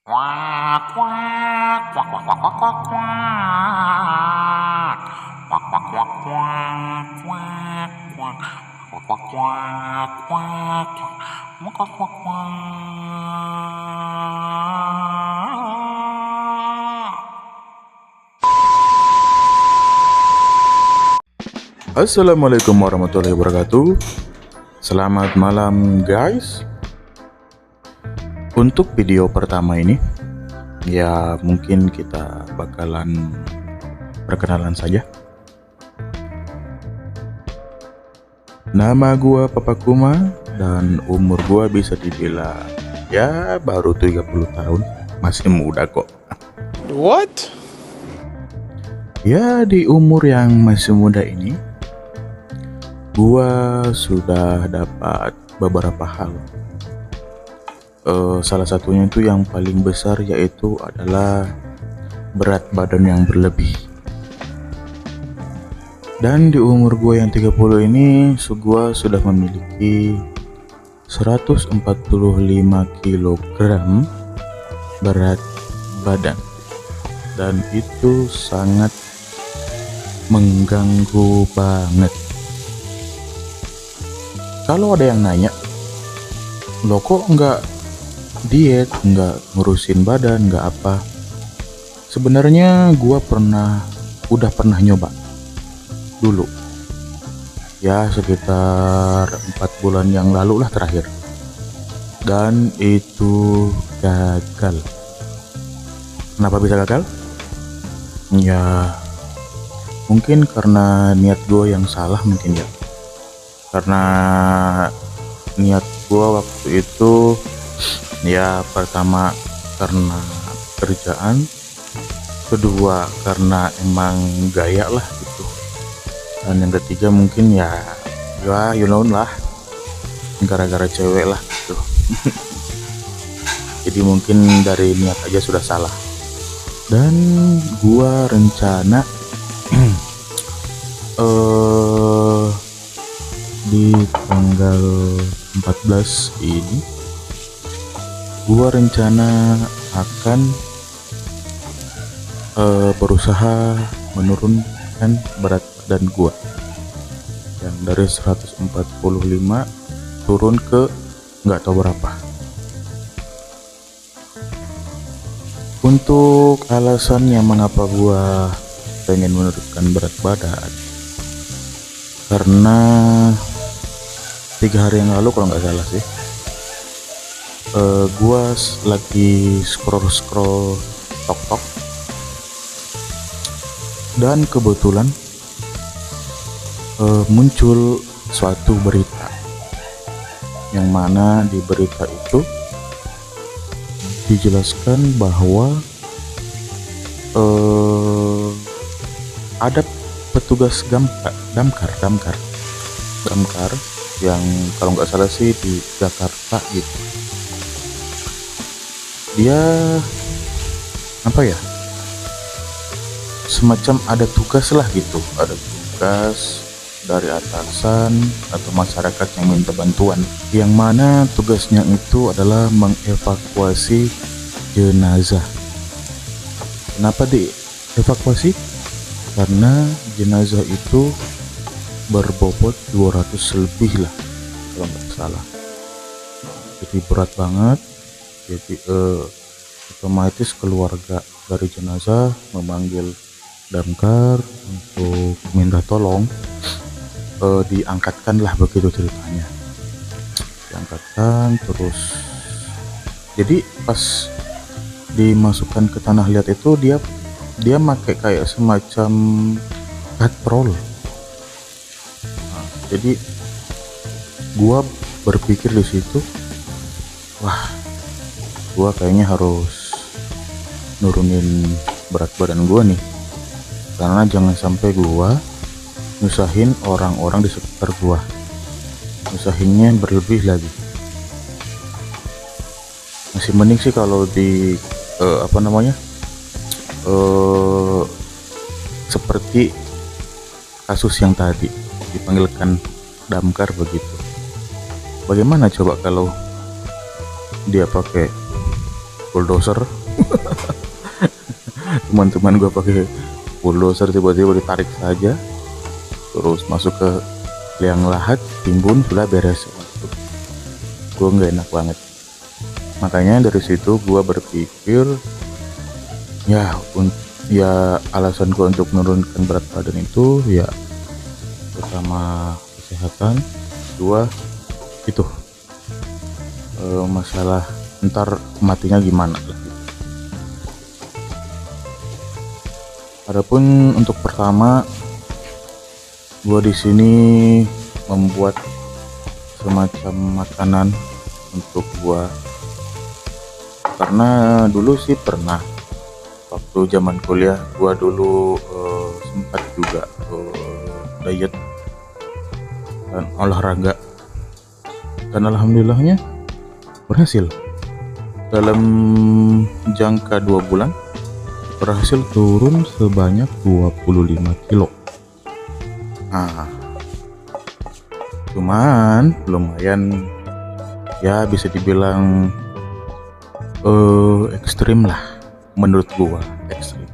Quack, quack, quack, quack, quack, quack, quack, quack. Quack, quack, quack, quack, quack, quack. Quack, quack, quack, quack, quack, quack, quack, quack. Assalamualaikum warahmatullahi wabarakatuh. Selamat malam guys. Untuk video pertama ini, ya mungkin kita bakalan perkenalan saja. Nama gua Papa Kuma dan umur gua bisa dibilang ya baru 30 tahun. Masih muda kok. What? Ya di umur yang masih muda ini, gua sudah dapat beberapa hal. Salah satunya itu yang paling besar yaitu adalah berat badan yang berlebih. Dan di umur gue yang 30 ini, gua sudah memiliki 145 kg berat badan. Dan itu sangat mengganggu banget. Kalau ada yang nanya, lo kok nggak diet, nggak ngurusin badan, nggak apa? Sebenarnya gua udah pernah nyoba dulu. Ya sekitar 4 bulan yang lalu lah terakhir. Dan itu gagal. Kenapa bisa gagal? Ya mungkin karena niat gue yang salah mungkin ya. Karena niat gue waktu itu ya pertama karena kerjaan, kedua karena emang gaya lah gitu, dan yang ketiga mungkin ya you know lah, gara-gara cewek lah gitu. Jadi mungkin dari niat aja sudah salah. Dan gua rencana di tanggal 14 ini gua rencana akan berusaha menurunkan berat badan gua yang dari 145 turun ke nggak tahu berapa. Untuk alasannya mengapa gua pengen menurunkan berat badan, karena 3 hari yang lalu kalau nggak salah sih, gua lagi scroll TikTok dan kebetulan muncul suatu berita yang mana di berita itu dijelaskan bahwa ada petugas damkar yang kalau nggak salah sih di Jakarta gitu. Dia apa ya, semacam ada tugas lah gitu, ada tugas dari atasan atau masyarakat yang minta bantuan, yang mana tugasnya itu adalah mengevakuasi jenazah. Kenapa dievakuasi? Karena jenazah itu berbobot 200 lebih lah kalau nggak salah, jadi berat banget. Jadi otomatis keluarga dari jenazah memanggil damkar untuk minta tolong diangkatkan lah, begitu ceritanya. Diangkatkan terus, jadi pas dimasukkan ke tanah liat itu dia pakai kayak semacam katrol. Nah, jadi gua berpikir di situ, wah gua kayaknya harus nurunin berat badan gua nih, karena jangan sampai gua nyusahin orang-orang di sekitar gua, nyusahinnya berlebih lagi. Masih mending sih kalau di seperti kasus yang tadi dipanggilkan damkar begitu. Bagaimana coba kalau dia pakai bulldozer. Teman-teman gue pakai bulldozer tiba-tiba ditarik saja, terus masuk ke liang lahat, timbun, sudah beres. Gue nggak enak banget. Makanya dari situ gue berpikir ya alasan gue untuk menurunkan berat badan itu ya pertama kesehatan, kedua itu masalah ntar matinya gimana lagi. Adapun untuk pertama, gue di sini membuat semacam makanan untuk gue, karena dulu sih pernah waktu zaman kuliah gue dulu sempat juga diet dan olahraga, dan alhamdulillahnya berhasil. Dalam jangka 2 bulan berhasil turun sebanyak 25 kilo. Nah, cuman lumayan ya, bisa dibilang ekstrim lah. Menurut gua ekstrim.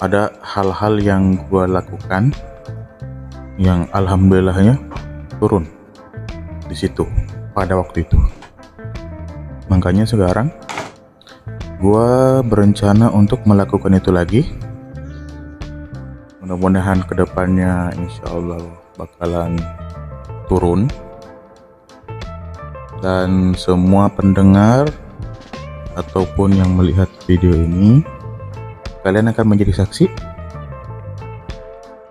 Ada hal-hal yang gua lakukan yang alhamdulillahnya turun di situ pada waktu itu. Makanya sekarang gua berencana untuk melakukan itu lagi. Mudah-mudahan kedepannya insya Allah bakalan turun, dan semua pendengar ataupun yang melihat video ini, kalian akan menjadi saksi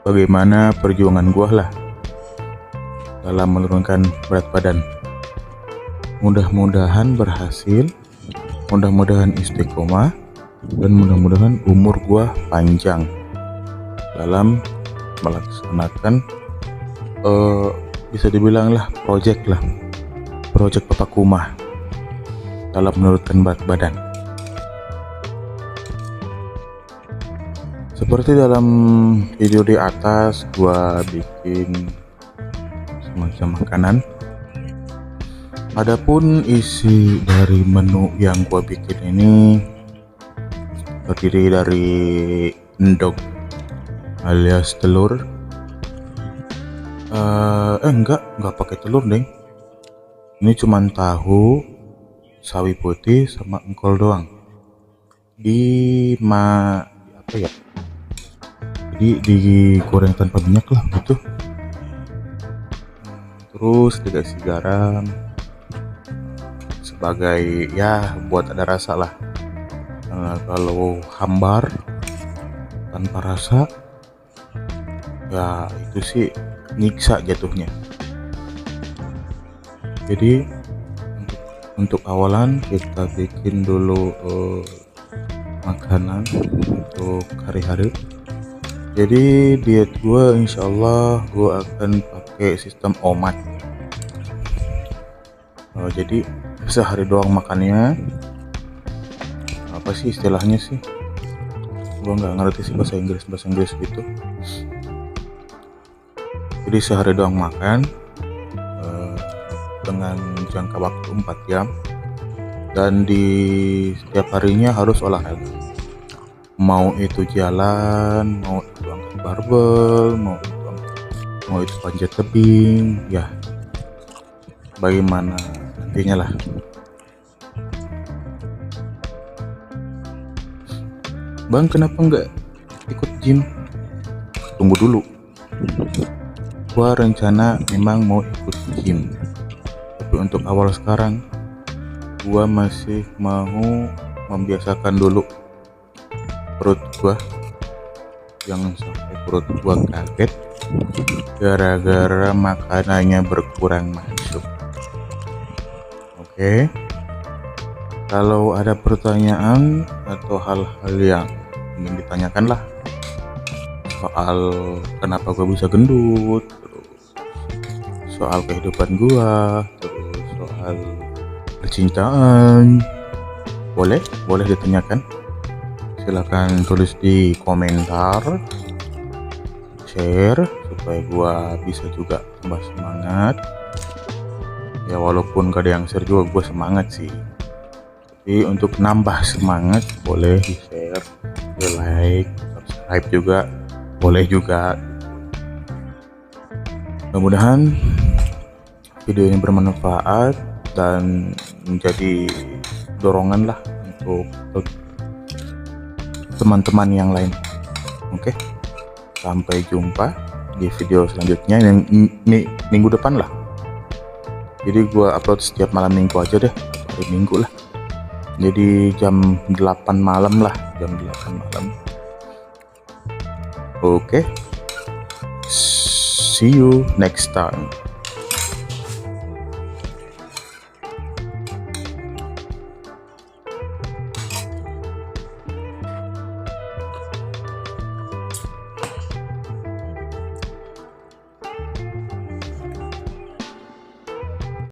bagaimana perjuangan gua lah dalam menurunkan berat badan. Mudah-mudahan berhasil, mudah-mudahan istiqomah, dan mudah-mudahan umur gua panjang dalam melaksanakan bisa dibilang lah project Papa Kumah dalam menurunkan berat badan. Seperti dalam video di atas, gua bikin semacam makanan. Adapun isi dari menu yang gua bikin ini terdiri dari endog alias telur. Enggak pakai telur deh. Ini cuman tahu, sawi putih sama engkol doang. Jadi digoreng tanpa minyak lah gitu. Terus dikasih garam sebagai ya buat ada rasa lah. Kalau hambar tanpa rasa ya itu sih nyiksa jatuhnya. Jadi untuk awalan kita bikin dulu makanan untuk hari-hari. Jadi diet gue insyaallah gue akan pakai sistem OMAD. Jadi sehari doang makannya. Apa sih istilahnya sih? Gue nggak ngerti sih bahasa Inggris gitu. Jadi sehari doang makan dengan jangka waktu 4 jam, dan di setiap harinya harus olahraga. Mau itu jalan, mau itu angkat barbel, mau itu panjat tebing, ya bagaimana nantinya lah. Bang, kenapa nggak ikut gym? Tunggu dulu. Gua rencana memang mau ikut gym, tapi untuk awal sekarang gua masih mau membiasakan dulu perut gua, jangan sampai perut gua kaget gara-gara makanannya berkurang masuk. Oke. Kalau ada pertanyaan atau hal-hal yang ingin ditanyakan lah soal kenapa gua bisa gendut, soal kehidupan gua, terus soal percintaan, boleh ditanyakan. Silahkan tulis di komentar, share supaya gua bisa juga tambah semangat. Ya walaupun gak ada yang share juga gua semangat sih. Tapi Jadi untuk nambah semangat boleh di share, di like, subscribe juga boleh juga. Mudah-mudahan video ini bermanfaat dan menjadi dorongan lah untuk teman-teman yang lain. Oke, sampai jumpa di video selanjutnya yang minggu depan lah. Jadi gua upload setiap malam minggu aja deh, hari minggu lah. Jadi jam 8 malam lah, jam 8 malam. Oke, see you next time.